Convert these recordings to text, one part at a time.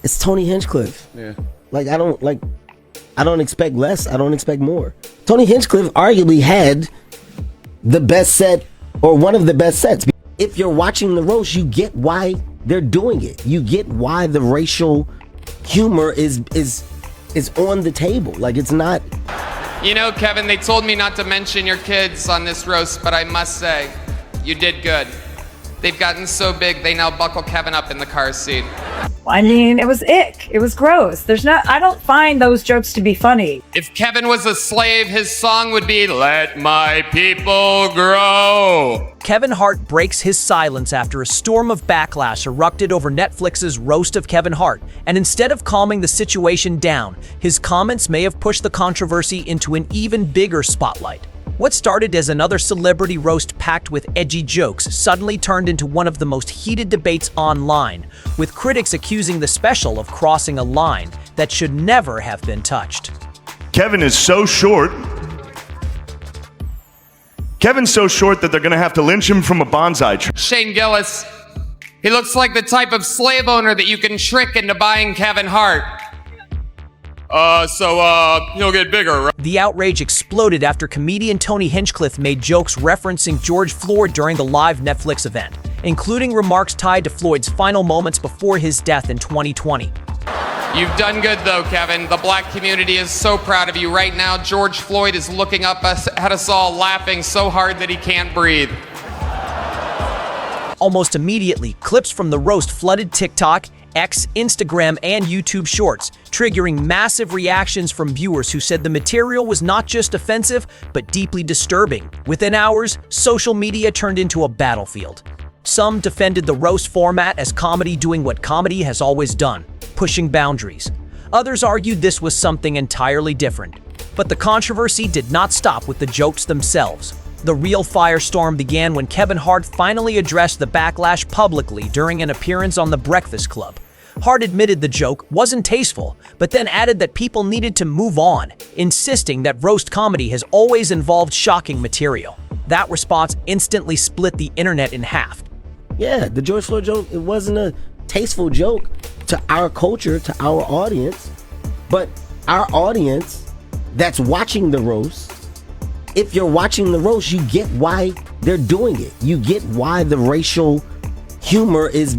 It's Tony Hinchcliffe. Yeah. I don't expect less. I don't expect more. Tony Hinchcliffe arguably had the best set or one of the best sets. If you're watching the roast, you get why they're doing it. You get why the racial humor is on the table. Like, it's not. You know, Kevin, they told me not to mention your kids on this roast, but I must say, you did good. They've gotten so big, they now buckle Kevin up in the car seat. I mean, it was ick. It was gross. I don't find those jokes to be funny. If Kevin was a slave, his song would be, "Let my people grow." Kevin Hart breaks his silence after a storm of backlash erupted over Netflix's roast of Kevin Hart, and instead of calming the situation down, his comments may have pushed the controversy into an even bigger spotlight. What started as another celebrity roast packed with edgy jokes suddenly turned into one of the most heated debates online, with critics accusing the special of crossing a line that should never have been touched. Kevin is so short. Kevin's so short that they're going to have to lynch him from a bonsai tree. Shane Gillis, he looks like the type of slave owner that you can trick into buying Kevin Hart. He'll get bigger, right? The outrage exploded after comedian Tony Hinchcliffe made jokes referencing George Floyd during the live Netflix event, including remarks tied to Floyd's final moments before his death in 2020. You've done good though, Kevin. The black community is so proud of you. Right now, George Floyd is looking up at us all, laughing so hard that he can't breathe. Almost immediately, clips from the roast flooded TikTok, X, Instagram, and YouTube Shorts, triggering massive reactions from viewers who said the material was not just offensive, but deeply disturbing. Within hours, social media turned into a battlefield. Some defended the roast format as comedy doing what comedy has always done, pushing boundaries. Others argued this was something entirely different. But the controversy did not stop with the jokes themselves. The real firestorm began when Kevin Hart finally addressed the backlash publicly during an appearance on The Breakfast Club. Hart admitted the joke wasn't tasteful, but then added that people needed to move on, insisting that roast comedy has always involved shocking material. That response instantly split the internet in half. Yeah, the George Floyd joke, it wasn't a tasteful joke to our culture, to our audience, but our audience that's watching the roast, if you're watching the roast, you get why they're doing it. You get why the racial humor is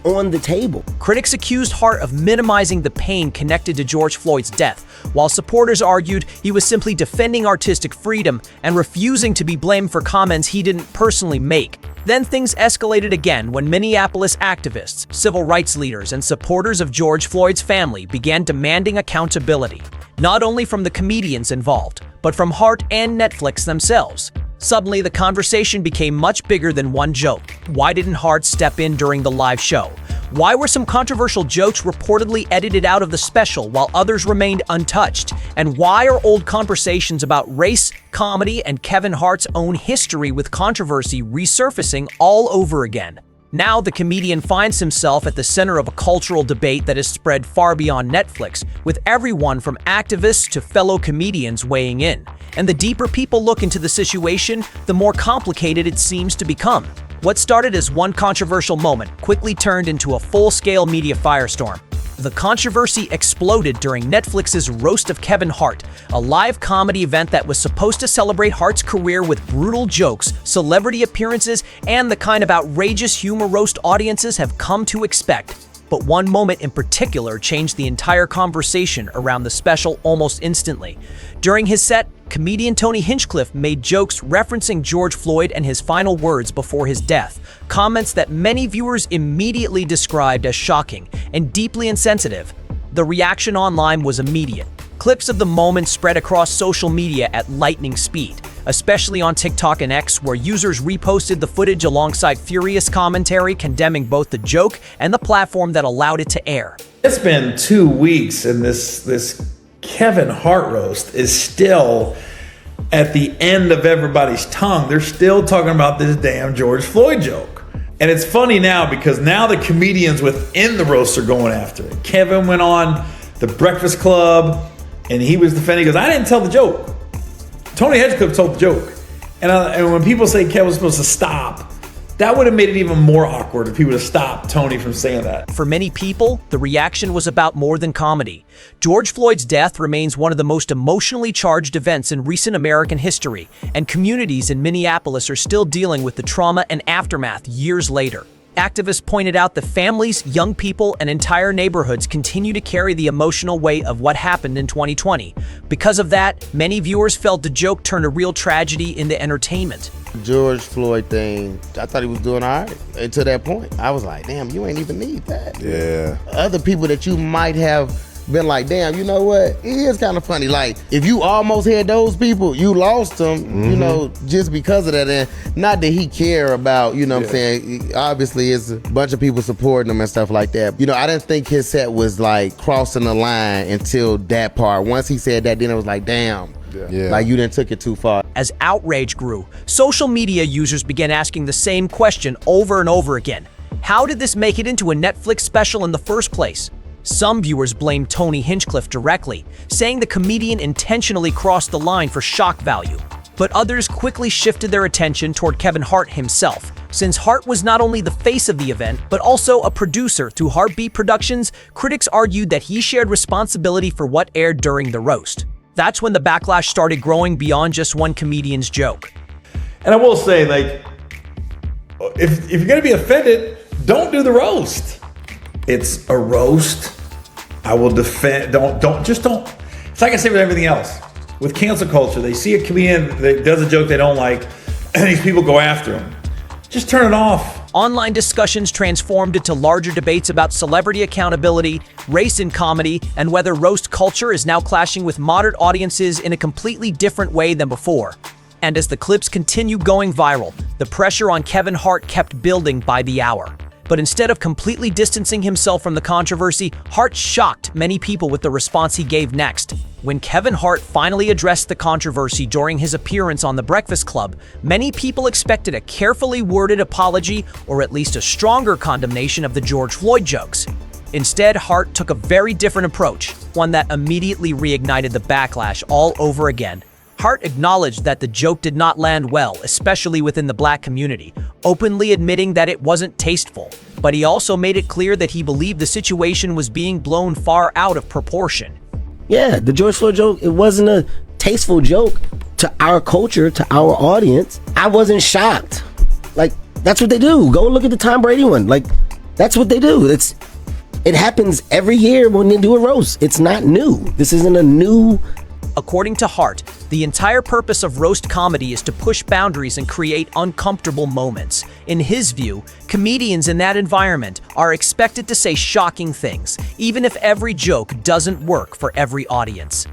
on the table. Critics accused Hart of minimizing the pain connected to George Floyd's death, while supporters argued he was simply defending artistic freedom and refusing to be blamed for comments he didn't personally make. Then things escalated again when Minneapolis activists, civil rights leaders, and supporters of George Floyd's family began demanding accountability, not only from the comedians involved, but from Hart and Netflix themselves. Suddenly, the conversation became much bigger than one joke. Why didn't Hart step in during the live show? Why were some controversial jokes reportedly edited out of the special while others remained untouched? And why are old conversations about race, comedy, and Kevin Hart's own history with controversy resurfacing all over again? Now the comedian finds himself at the center of a cultural debate that has spread far beyond Netflix, with everyone from activists to fellow comedians weighing in. And the deeper people look into the situation, the more complicated it seems to become. What started as one controversial moment quickly turned into a full-scale media firestorm. The controversy exploded during Netflix's Roast of Kevin Hart, a live comedy event that was supposed to celebrate Hart's career with brutal jokes, celebrity appearances, and the kind of outrageous humor roast audiences have come to expect. But one moment in particular changed the entire conversation around the special almost instantly. During his set, comedian Tony Hinchcliffe made jokes referencing George Floyd and his final words before his death, comments that many viewers immediately described as shocking and deeply insensitive. The reaction online was immediate. Clips of the moment spread across social media at lightning speed, especially on TikTok and X, where users reposted the footage alongside furious commentary condemning both the joke and the platform that allowed it to air. It's been 2 weeks and this Kevin Hart roast is still at the end of everybody's tongue. They're still talking about this damn George Floyd joke. And it's funny now because now the comedians within the roast are going after it. Kevin went on The Breakfast Club and he was defending, he goes, I didn't tell the joke. Tony Hinchcliffe told the joke. And when people say Kevin was supposed to stop That would have made it even more awkward if he would have stopped Tony from saying that. For many people, the reaction was about more than comedy. George Floyd's death remains one of the most emotionally charged events in recent American history, and communities in Minneapolis are still dealing with the trauma and aftermath years later. Activists pointed out that families, young people, and entire neighborhoods continue to carry the emotional weight of what happened in 2020. Because of that, many viewers felt the joke turned a real tragedy into entertainment. George Floyd thing, I thought he was doing all right until that point. I was like, damn, you ain't even need that. Yeah. Other people that you might have been like, damn, you know what? It is kind of funny. Like, if you almost had those people, you lost them, you know, just because of that. And not that he care about, you know what I'm saying? Obviously, it's a bunch of people supporting him and stuff like that. You know, I didn't think his set was like crossing the line until that part. Once he said that, then it was like, damn. Yeah. Like, you done took it too far. As outrage grew, social media users began asking the same question over and over again. How did this make it into a Netflix special in the first place? Some viewers blamed Tony Hinchcliffe directly, saying the comedian intentionally crossed the line for shock value. But others quickly shifted their attention toward Kevin Hart himself. Since Hart was not only the face of the event, but also a producer through HartBeat Productions, critics argued that he shared responsibility for what aired during the roast. That's when the backlash started growing beyond just one comedian's joke. And I will say, like, if you're gonna be offended, don't do the roast. It's a roast. I will defend. Don't. It's like I say with everything else. With cancel culture, they see a comedian that does a joke they don't like, and these people go after him. Just turn it off. Online discussions transformed into larger debates about celebrity accountability, race in comedy, and whether roast culture is now clashing with modern audiences in a completely different way than before. And as the clips continued going viral, the pressure on Kevin Hart kept building by the hour. But instead of completely distancing himself from the controversy, Hart shocked many people with the response he gave next. When Kevin Hart finally addressed the controversy during his appearance on The Breakfast Club, many people expected a carefully worded apology or at least a stronger condemnation of the George Floyd jokes. Instead, Hart took a very different approach, one that immediately reignited the backlash all over again. Hart acknowledged that the joke did not land well, especially within the black community, openly admitting that it wasn't tasteful. But he also made it clear that he believed the situation was being blown far out of proportion. Yeah, the George Floyd joke, it wasn't a tasteful joke to our culture, to our audience. I wasn't shocked. Like, that's what they do. Go look at the Tom Brady one. Like, that's what they do. It happens every year when they do a roast. It's not new. This isn't a new... According to Hart, the entire purpose of roast comedy is to push boundaries and create uncomfortable moments. In his view, comedians in that environment are expected to say shocking things, even if every joke doesn't work for every audience.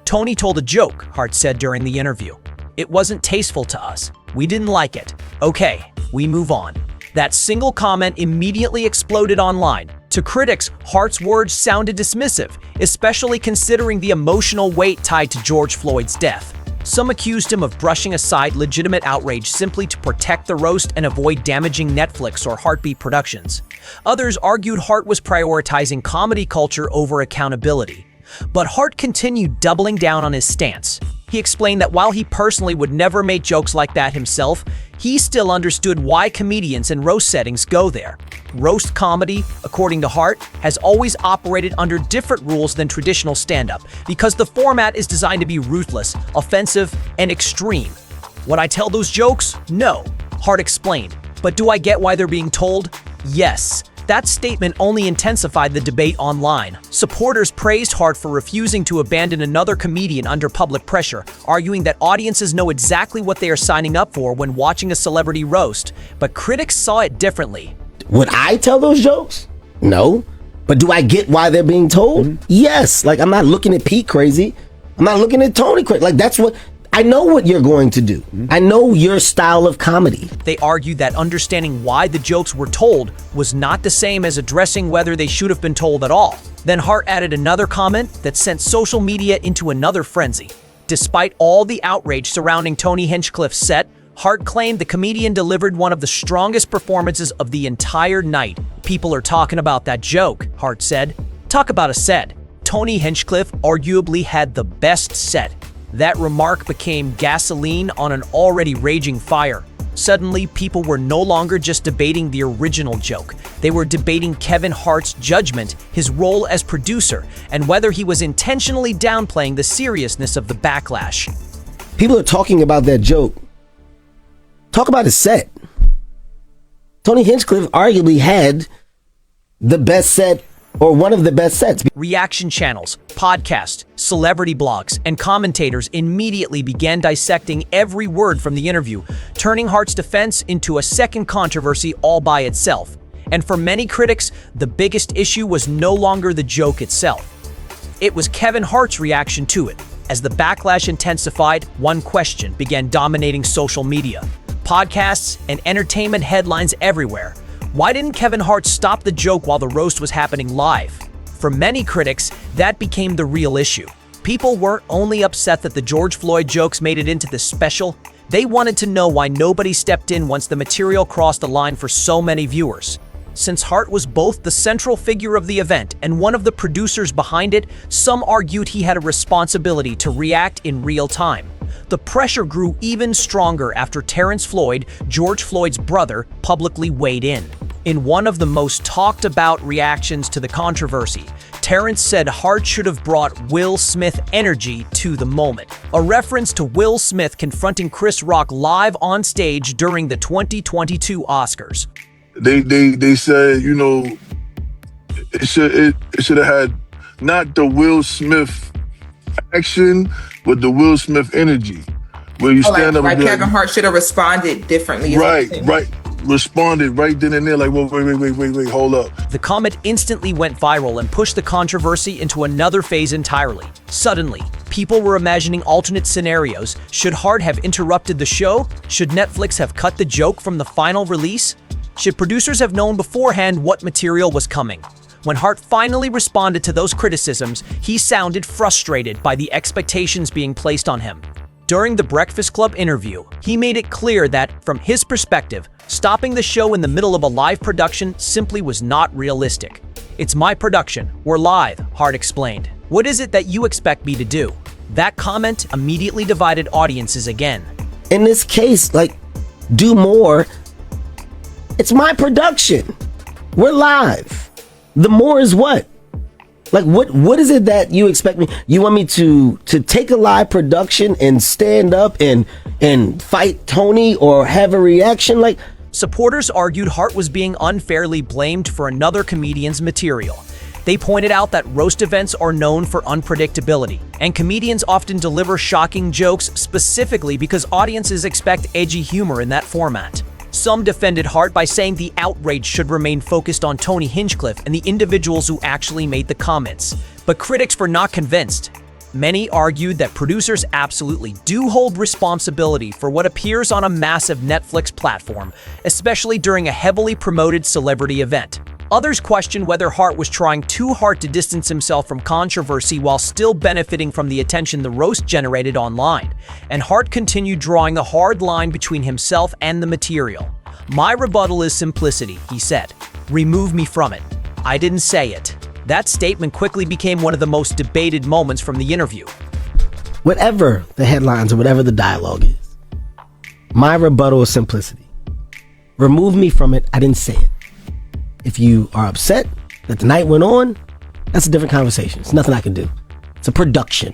Tony told a joke, Hart said during the interview. It wasn't tasteful to us. We didn't like it. Okay, we move on. That single comment immediately exploded online. To critics, Hart's words sounded dismissive, especially considering the emotional weight tied to George Floyd's death. Some accused him of brushing aside legitimate outrage simply to protect the roast and avoid damaging Netflix or HartBeat Productions. Others argued Hart was prioritizing comedy culture over accountability. But Hart continued doubling down on his stance. He explained that while he personally would never make jokes like that himself, he still understood why comedians in roast settings go there. Roast comedy, according to Hart, has always operated under different rules than traditional stand-up because the format is designed to be ruthless, offensive, and extreme. Would I tell those jokes? No, Hart explained. But do I get why they're being told? Yes. That statement only intensified the debate online. Supporters praised Hart for refusing to abandon another comedian under public pressure, arguing that audiences know exactly what they are signing up for when watching a celebrity roast, but critics saw it differently. Would I tell those jokes? No. But do I get why they're being told? Yes. Like, I'm not looking at Pete crazy. I'm not looking at Tony crazy. Like, that's what... I know what you're going to do. I know your style of comedy. They argued that understanding why the jokes were told was not the same as addressing whether they should have been told at all. Then Hart added another comment that sent social media into another frenzy. Despite all the outrage surrounding Tony Hinchcliffe's set, Hart claimed the comedian delivered one of the strongest performances of the entire night. People are talking about that joke, Hart said. Talk about a set. Tony Hinchcliffe arguably had the best set. That remark became gasoline on an already raging fire. Suddenly, people were no longer just debating the original joke. They were debating Kevin Hart's judgment, his role as producer, and whether he was intentionally downplaying the seriousness of the backlash. People are talking about that joke. Talk about his set. Tony Hinchcliffe arguably had the best set, or one of the best sets. Reaction channels, podcasts, celebrity blogs, and commentators immediately began dissecting every word from the interview, turning Hart's defense into a second controversy all by itself. And for many critics, the biggest issue was no longer the joke itself. It was Kevin Hart's reaction to it. As the backlash intensified, one question began dominating social media. Podcasts and entertainment headlines everywhere. Why didn't Kevin Hart stop the joke while the roast was happening live? For many critics, that became the real issue. People weren't only upset that the George Floyd jokes made it into this special, they wanted to know why nobody stepped in once the material crossed the line for so many viewers. Since Hart was both the central figure of the event and one of the producers behind it, some argued he had a responsibility to react in real time. The pressure grew even stronger after Terrence Floyd, George Floyd's brother, publicly weighed in. In one of the most talked about reactions to the controversy, Terrence said Hart should have brought Will Smith energy to the moment, a reference to Will Smith confronting Chris Rock live on stage during the 2022 Oscars. They said, you know, it should have had not the Will Smith action, but the Will Smith energy, where you stand up. Like and Kevin Hart should have responded differently. Right. Responded right then and there, like, well, wait, hold up. The comment instantly went viral and pushed the controversy into another phase entirely. Suddenly, people were imagining alternate scenarios. Should Hart have interrupted the show? Should Netflix have cut the joke from the final release? Should producers have known beforehand what material was coming? When Hart finally responded to those criticisms, he sounded frustrated by the expectations being placed on him. During the Breakfast Club interview, he made it clear that, from his perspective, stopping the show in the middle of a live production simply was not realistic. "It's my production. We're live," Hart explained. "What is it that you expect me to do?" That comment immediately divided audiences again. In this case, do more. It's my production. We're live. The more is what? What is it that you expect me? You want me to take a live production and stand up and fight Tony or have a reaction? Supporters argued Hart was being unfairly blamed for another comedian's material. They pointed out that roast events are known for unpredictability, and comedians often deliver shocking jokes specifically because audiences expect edgy humor in that format. Some defended Hart by saying the outrage should remain focused on Tony Hinchcliffe and the individuals who actually made the comments. But critics were not convinced. Many argued that producers absolutely do hold responsibility for what appears on a massive Netflix platform, especially during a heavily promoted celebrity event. Others questioned whether Hart was trying too hard to distance himself from controversy while still benefiting from the attention the roast generated online. And Hart continued drawing the hard line between himself and the material. "My rebuttal is simplicity," he said. "Remove me from it. I didn't say it." That statement quickly became one of the most debated moments from the interview. Whatever the headlines or whatever the dialogue is, my rebuttal is simplicity. Remove me from it. I didn't say it. If you are upset that the night went on, that's a different conversation. It's nothing I can do. It's a production.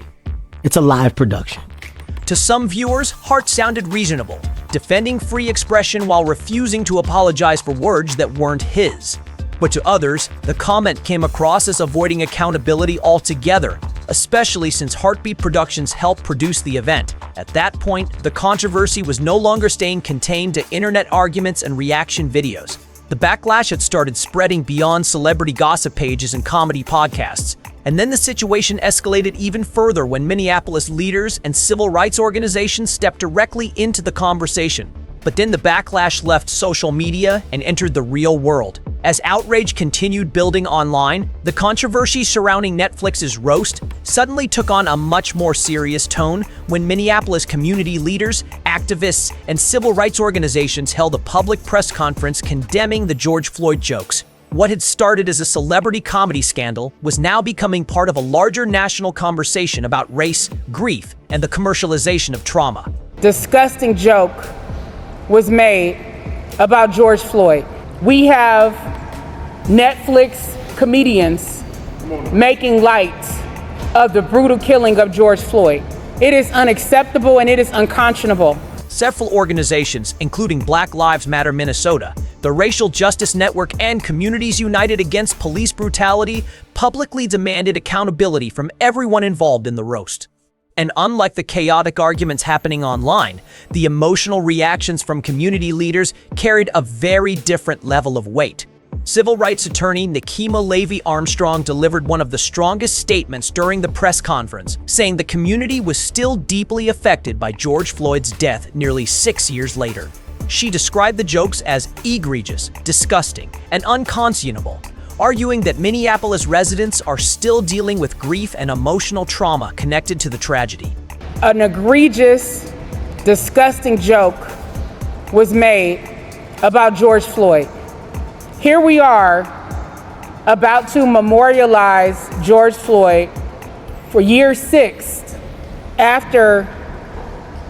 It's a live production. To some viewers, Hart sounded reasonable, defending free expression while refusing to apologize for words that weren't his. But to others, the comment came across as avoiding accountability altogether, especially since HartBeat Productions helped produce the event. At that point, the controversy was no longer staying contained to internet arguments and reaction videos. The backlash had started spreading beyond celebrity gossip pages and comedy podcasts. And then the situation escalated even further when Minneapolis leaders and civil rights organizations stepped directly into the conversation. But then the backlash left social media and entered the real world. As outrage continued building online, the controversy surrounding Netflix's roast suddenly took on a much more serious tone when Minneapolis community leaders, activists, and civil rights organizations held a public press conference condemning the George Floyd jokes. What had started as a celebrity comedy scandal was now becoming part of a larger national conversation about race, grief, and the commercialization of trauma. Disgusting joke was made about George Floyd. We have Netflix comedians making light of the brutal killing of George Floyd. It is unacceptable and it is unconscionable. Several organizations, including Black Lives Matter Minnesota, the Racial Justice Network, and Communities United Against Police Brutality, publicly demanded accountability from everyone involved in the roast. And unlike the chaotic arguments happening online, the emotional reactions from community leaders carried a very different level of weight. Civil rights attorney Nikki Armstrong delivered one of the strongest statements during the press conference, saying the community was still deeply affected by George Floyd's death nearly 6 years later. She described the jokes as egregious, disgusting, and unconscionable, arguing that Minneapolis residents are still dealing with grief and emotional trauma connected to the tragedy. An egregious, disgusting joke was made about George Floyd. Here we are about to memorialize George Floyd for year 6 after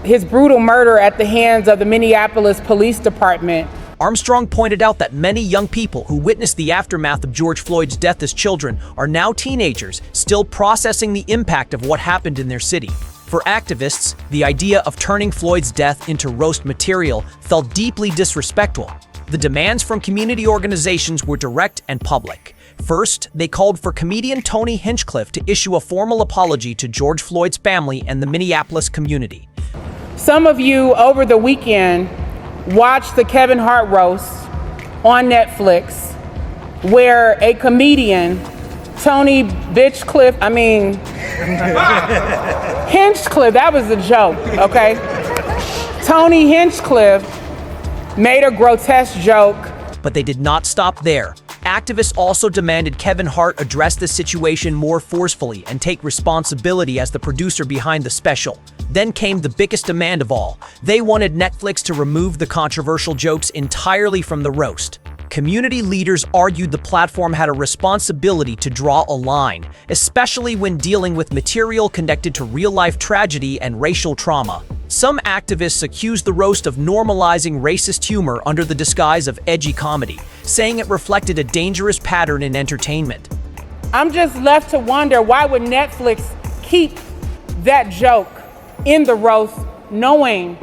his brutal murder at the hands of the Minneapolis Police Department. Armstrong pointed out that many young people who witnessed the aftermath of George Floyd's death as children are now teenagers, still processing the impact of what happened in their city. For activists, the idea of turning Floyd's death into roast material felt deeply disrespectful. The demands from community organizations were direct and public. First, they called for comedian Tony Hinchcliffe to issue a formal apology to George Floyd's family and the Minneapolis community. Some of you over the weekend watched the Kevin Hart roast on Netflix, where a comedian, Tony Hinchcliffe, that was a joke, okay? Tony Hinchcliffe made a grotesque joke. But they did not stop there. Activists also demanded Kevin Hart address the situation more forcefully and take responsibility as the producer behind the special. Then came the biggest demand of all. They wanted Netflix to remove the controversial jokes entirely from the roast. Community leaders argued the platform had a responsibility to draw a line, especially when dealing with material connected to real-life tragedy and racial trauma. Some activists accused the roast of normalizing racist humor under the disguise of edgy comedy, saying it reflected a dangerous pattern in entertainment. I'm just left to wonder, why would Netflix keep that joke in the roast, knowing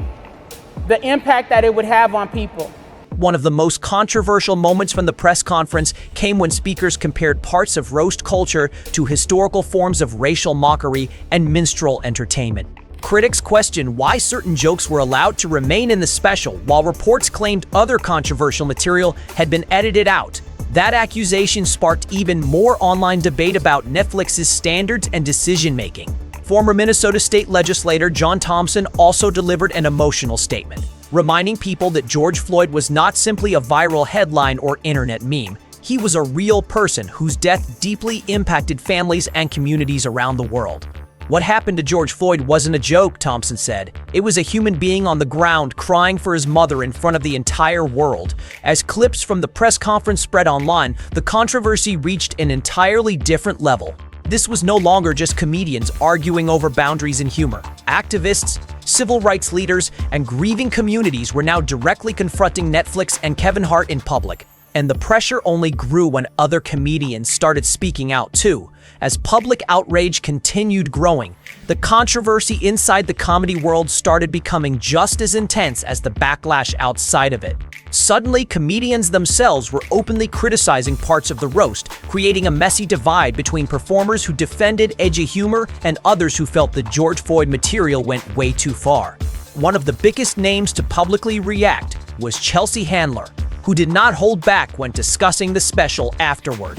the impact that it would have on people? One of the most controversial moments from the press conference came when speakers compared parts of roast culture to historical forms of racial mockery and minstrel entertainment. Critics questioned why certain jokes were allowed to remain in the special, while reports claimed other controversial material had been edited out. That accusation sparked even more online debate about Netflix's standards and decision-making. Former Minnesota State Legislator John Thompson also delivered an emotional statement, reminding people that George Floyd was not simply a viral headline or internet meme. He was a real person whose death deeply impacted families and communities around the world. What happened to George Floyd wasn't a joke, Thompson said. It was a human being on the ground crying for his mother in front of the entire world. As clips from the press conference spread online, the controversy reached an entirely different level. This was no longer just comedians arguing over boundaries in humor. Activists, civil rights leaders, and grieving communities were now directly confronting Netflix and Kevin Hart in public. And the pressure only grew when other comedians started speaking out too. As public outrage continued growing, the controversy inside the comedy world started becoming just as intense as the backlash outside of it. Suddenly, comedians themselves were openly criticizing parts of the roast, creating a messy divide between performers who defended edgy humor and others who felt the George Floyd material went way too far. One of the biggest names to publicly react was Chelsea Handler, who did not hold back when discussing the special afterward.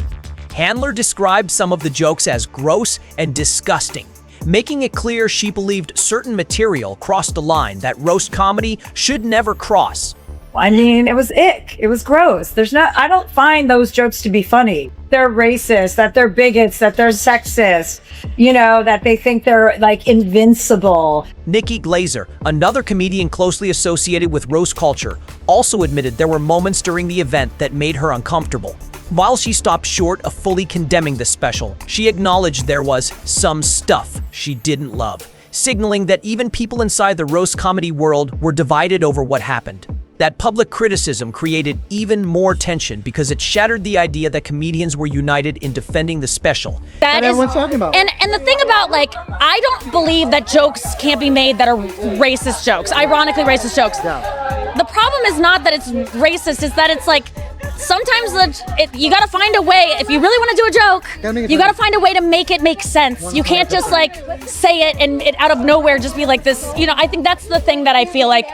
Handler described some of the jokes as gross and disgusting, making it clear she believed certain material crossed a line that roast comedy should never cross. I mean, it was ick. It was gross. I don't find those jokes to be funny. They're racist, that they're bigots, that they're sexist, that they think they're like invincible. Nikki, Glaser, another comedian closely associated with roast culture, also admitted there were moments during the event that made her uncomfortable. While she stopped short of fully condemning the special, she acknowledged there was some stuff she didn't love, signaling that even people inside the roast comedy world were divided over what happened. That public criticism created even more tension because it shattered the idea that comedians were united in defending the special. That everyone's talking about. And the thing about, like, I don't believe that jokes can't be made that are racist jokes, ironically racist jokes. The problem is not that it's racist, it's that it's like, sometimes you gotta find a way, if you really wanna do a joke, you gotta find a way to make it make sense. You can't just like say it and it out of nowhere just be like this, I think that's the thing that I feel like.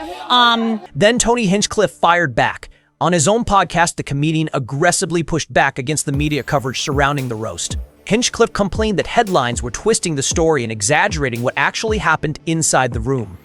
Then Tony Hinchcliffe fired back. On his own podcast, the comedian aggressively pushed back against the media coverage surrounding the roast. Hinchcliffe complained that headlines were twisting the story and exaggerating what actually happened inside the room.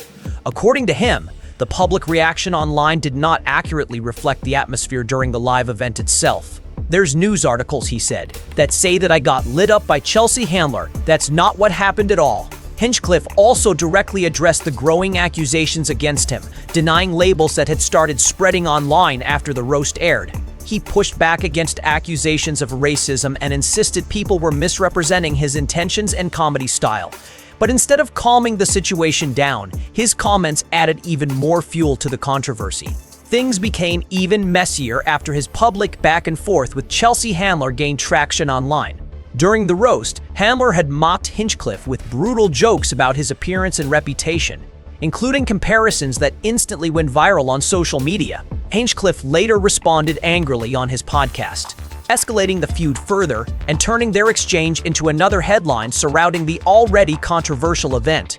According to him, the public reaction online did not accurately reflect the atmosphere during the live event itself. There's news articles, he said, that say that I got lit up by Chelsea Handler. That's not what happened at all. Hinchcliffe also directly addressed the growing accusations against him, denying labels that had started spreading online after the roast aired. He pushed back against accusations of racism and insisted people were misrepresenting his intentions and comedy style. But instead of calming the situation down, his comments added even more fuel to the controversy. Things became even messier after his public back and forth with Chelsea Handler gained traction online. During the roast, Handler had mocked Hinchcliffe with brutal jokes about his appearance and reputation, including comparisons that instantly went viral on social media. Hinchcliffe later responded angrily on his podcast, escalating the feud further and turning their exchange into another headline surrounding the already controversial event.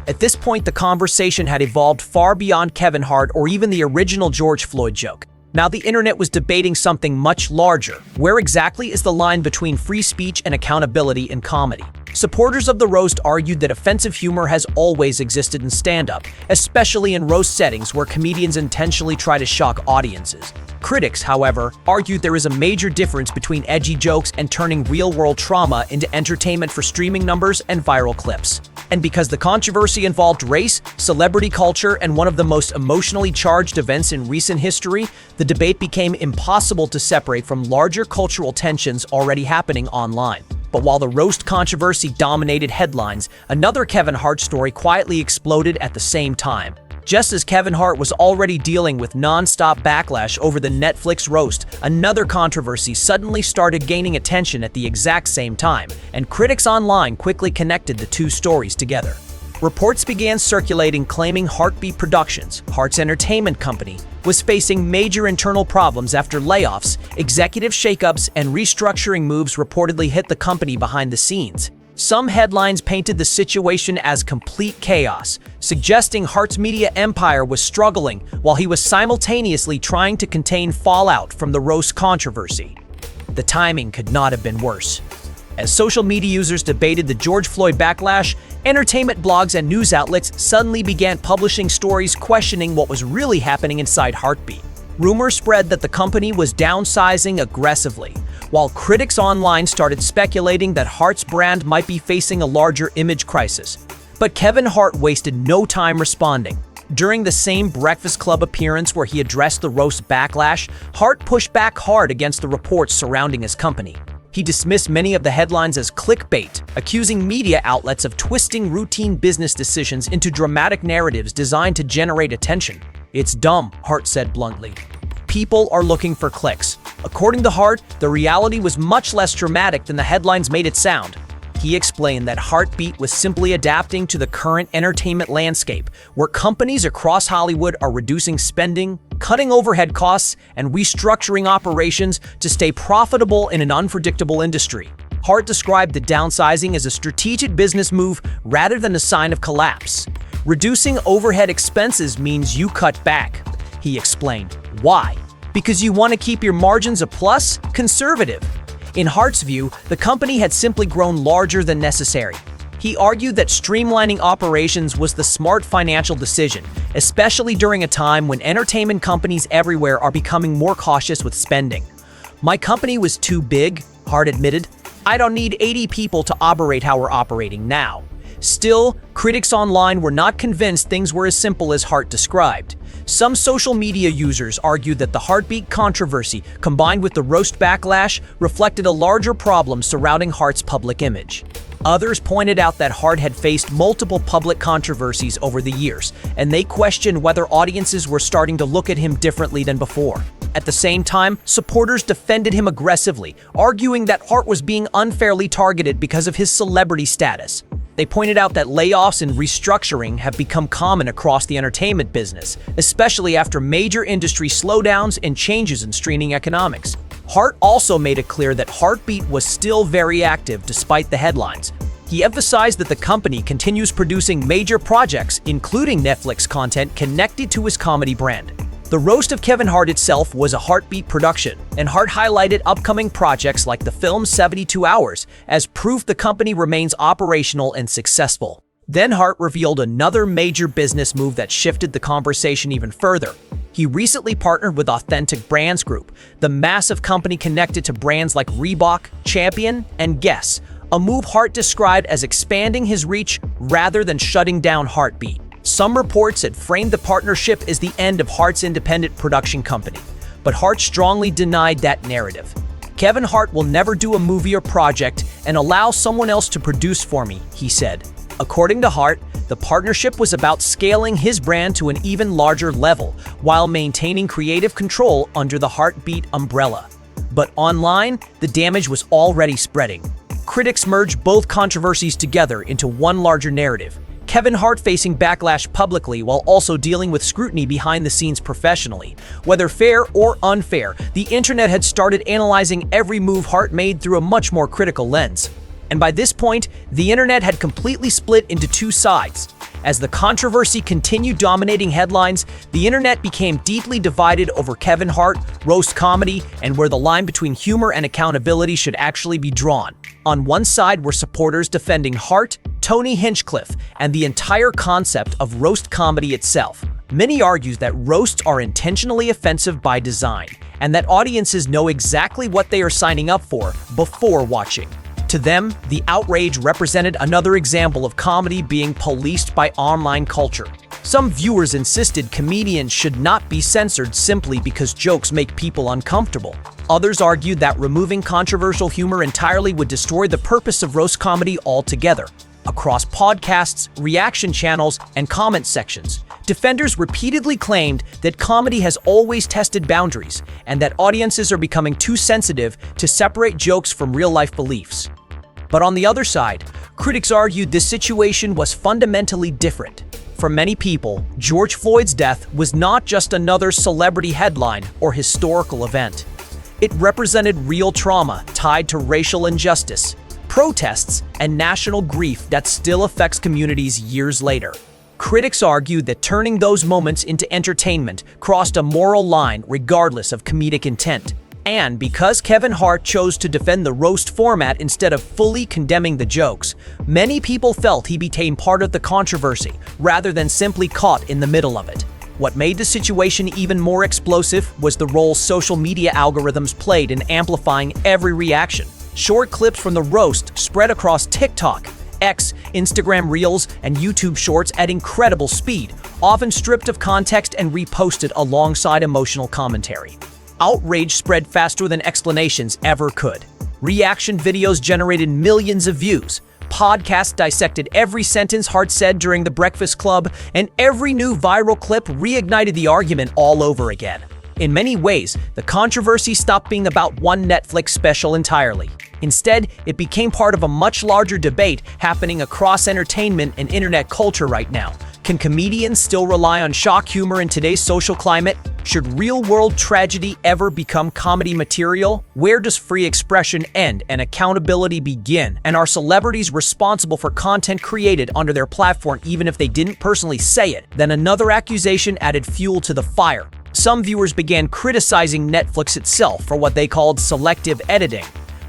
At this point, the conversation had evolved far beyond Kevin Hart or even the original George Floyd joke. Now the internet was debating something much larger. Where exactly is the line between free speech and accountability in comedy? Supporters of the roast argued that offensive humor has always existed in stand-up, especially in roast settings where comedians intentionally try to shock audiences. Critics, however, argued there is a major difference between edgy jokes and turning real-world trauma into entertainment for streaming numbers and viral clips. And because the controversy involved race, celebrity culture, and one of the most emotionally charged events in recent history, the debate became impossible to separate from larger cultural tensions already happening online. But while the roast controversy dominated headlines, another Kevin Hart story quietly exploded at the same time. Just as Kevin Hart was already dealing with non-stop backlash over the Netflix roast, another controversy suddenly started gaining attention at the exact same time, and critics online quickly connected the two stories together. Reports began circulating claiming HartBeat Productions, Hart's entertainment company, was facing major internal problems after layoffs, executive shakeups, and restructuring moves reportedly hit the company behind the scenes. Some headlines painted the situation as complete chaos, suggesting Hart's media empire was struggling while he was simultaneously trying to contain fallout from the roast controversy. The timing could not have been worse. As social media users debated the George Floyd backlash, entertainment blogs and news outlets suddenly began publishing stories questioning what was really happening inside HartBeat. Rumors spread that the company was downsizing aggressively, while critics online started speculating that Hart's brand might be facing a larger image crisis. But Kevin Hart wasted no time responding. During the same Breakfast Club appearance where he addressed the roast backlash, Hart pushed back hard against the reports surrounding his company. He dismissed many of the headlines as clickbait, accusing media outlets of twisting routine business decisions into dramatic narratives designed to generate attention. "It's dumb," Hart said bluntly. "People are looking for clicks." According to Hart, the reality was much less dramatic than the headlines made it sound. He explained that HartBeat was simply adapting to the current entertainment landscape, where companies across Hollywood are reducing spending, cutting overhead costs, and restructuring operations to stay profitable in an unpredictable industry. Hart described the downsizing as a strategic business move rather than a sign of collapse. "Reducing overhead expenses means you cut back," he explained. "Why? Because you want to keep your margins a plus? Conservative." In Hart's view, the company had simply grown larger than necessary. He argued that streamlining operations was the smart financial decision, especially during a time when entertainment companies everywhere are becoming more cautious with spending. "My company was too big," Hart admitted. "I don't need 80 people to operate how we're operating now." Still, critics online were not convinced things were as simple as Hart described. Some social media users argued that the HartBeat controversy, combined with the roast backlash, reflected a larger problem surrounding Hart's public image. Others pointed out that Hart had faced multiple public controversies over the years, and they questioned whether audiences were starting to look at him differently than before. At the same time, supporters defended him aggressively, arguing that Hart was being unfairly targeted because of his celebrity status. They pointed out that layoffs and restructuring have become common across the entertainment business, especially after major industry slowdowns and changes in streaming economics. Hart also made it clear that HartBeat was still very active despite the headlines. He emphasized that the company continues producing major projects, including Netflix content connected to his comedy brand. The roast of Kevin Hart itself was a HartBeat production, and Hart highlighted upcoming projects like the film 72 Hours as proof the company remains operational and successful. Then Hart revealed another major business move that shifted the conversation even further. He recently partnered with Authentic Brands Group, the massive company connected to brands like Reebok, Champion, and Guess, a move Hart described as expanding his reach rather than shutting down HartBeat. Some reports had framed the partnership as the end of Hart's independent production company, but Hart strongly denied that narrative. "Kevin Hart will never do a movie or project and allow someone else to produce for me," he said. According to Hart, the partnership was about scaling his brand to an even larger level while maintaining creative control under the HartBeat umbrella. But online, the damage was already spreading. Critics merged both controversies together into one larger narrative. Kevin Hart facing backlash publicly while also dealing with scrutiny behind the scenes professionally. Whether fair or unfair, the internet had started analyzing every move Hart made through a much more critical lens. And by this point, the internet had completely split into two sides. As the controversy continued dominating headlines, the internet became deeply divided over Kevin Hart, roast comedy, and where the line between humor and accountability should actually be drawn. On one side were supporters defending Hart, Tony Hinchcliffe, and the entire concept of roast comedy itself. Many argue that roasts are intentionally offensive by design, and that audiences know exactly what they are signing up for before watching. To them, the outrage represented another example of comedy being policed by online culture. Some viewers insisted comedians should not be censored simply because jokes make people uncomfortable. Others argued that removing controversial humor entirely would destroy the purpose of roast comedy altogether. Across podcasts, reaction channels, and comment sections, defenders repeatedly claimed that comedy has always tested boundaries and that audiences are becoming too sensitive to separate jokes from real-life beliefs. But on the other side, critics argued this situation was fundamentally different. For many people, George Floyd's death was not just another celebrity headline or historical event. It represented real trauma tied to racial injustice, protests, and national grief that still affects communities years later. Critics argued that turning those moments into entertainment crossed a moral line regardless of comedic intent. And because Kevin Hart chose to defend the roast format instead of fully condemning the jokes, many people felt he became part of the controversy rather than simply caught in the middle of it. What made the situation even more explosive was the role social media algorithms played in amplifying every reaction. Short clips from the roast spread across TikTok, X, Instagram Reels, and YouTube Shorts at incredible speed, often stripped of context and reposted alongside emotional commentary. Outrage spread faster than explanations ever could. Reaction videos generated millions of views. Podcasts dissected every sentence Hart said during The Breakfast Club, and every new viral clip reignited the argument all over again. In many ways, the controversy stopped being about one Netflix special entirely. Instead, it became part of a much larger debate happening across entertainment and internet culture right now. Can comedians still rely on shock humor in today's social climate? Should real-world tragedy ever become comedy material? Where does free expression end and accountability begin? And are celebrities responsible for content created under their platform even if they didn't personally say it? Then another accusation added fuel to the fire. Some viewers began criticizing Netflix itself for what they called selective editing.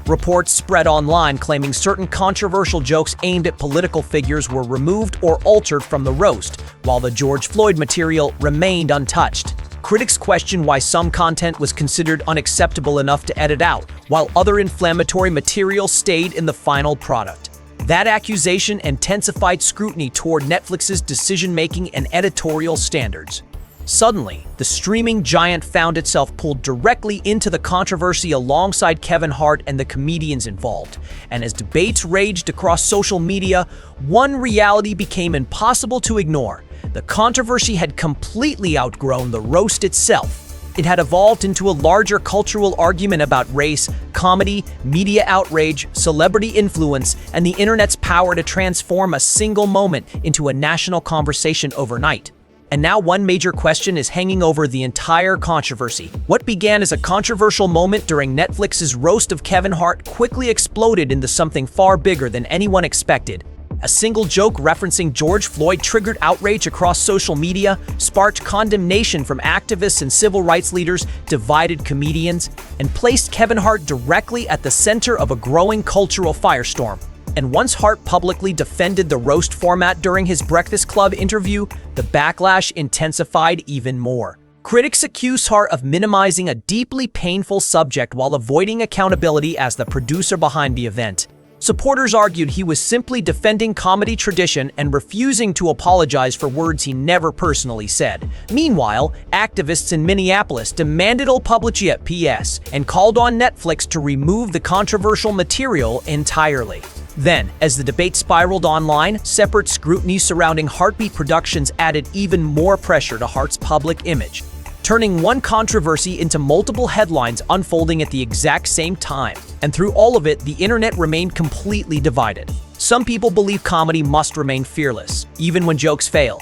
Reports spread online claiming certain controversial jokes aimed at political figures were removed or altered from the roast, while the George Floyd material remained untouched. Critics questioned why some content was considered unacceptable enough to edit out, while other inflammatory material stayed in the final product. That accusation intensified scrutiny toward Netflix's decision-making and editorial standards. Suddenly, the streaming giant found itself pulled directly into the controversy alongside Kevin Hart and the comedians involved. And as debates raged across social media, one reality became impossible to ignore. The controversy had completely outgrown the roast itself. It had evolved into a larger cultural argument about race, comedy, media outrage, celebrity influence, and the internet's power to transform a single moment into a national conversation overnight. And now one major question is hanging over the entire controversy. What began as a controversial moment during Netflix's roast of Kevin Hart quickly exploded into something far bigger than anyone expected. A single joke referencing George Floyd triggered outrage across social media, sparked condemnation from activists and civil rights leaders, divided comedians, and placed Kevin Hart directly at the center of a growing cultural firestorm. And once Hart publicly defended the roast format during his Breakfast Club interview, the backlash intensified even more. Critics accuse Hart of minimizing a deeply painful subject while avoiding accountability as the producer behind the event. Supporters argued he was simply defending comedy tradition and refusing to apologize for words he never personally said. Meanwhile, activists in Minneapolis demanded a publicity at PS and called on Netflix to remove the controversial material entirely. Then, as the debate spiraled online, separate scrutiny surrounding HartBeat Productions added even more pressure to Hart's public image, turning one controversy into multiple headlines unfolding at the exact same time. And through all of it, the internet remained completely divided. Some people believe comedy must remain fearless, even when jokes fail.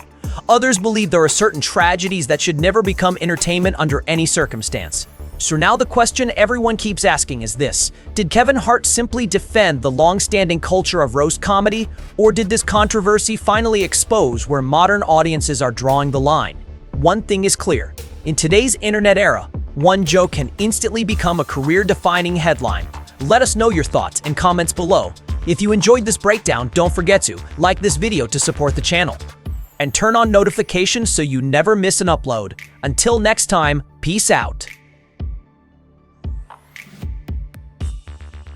Others believe there are certain tragedies that should never become entertainment under any circumstance. So now the question everyone keeps asking is this: did Kevin Hart simply defend the long-standing culture of roast comedy, or did this controversy finally expose where modern audiences are drawing the line? One thing is clear: in today's internet era, one joke can instantly become a career-defining headline. Let us know your thoughts and comments below. If you enjoyed this breakdown, don't forget to like this video to support the channel. And turn on notifications so you never miss an upload. Until next time, peace out.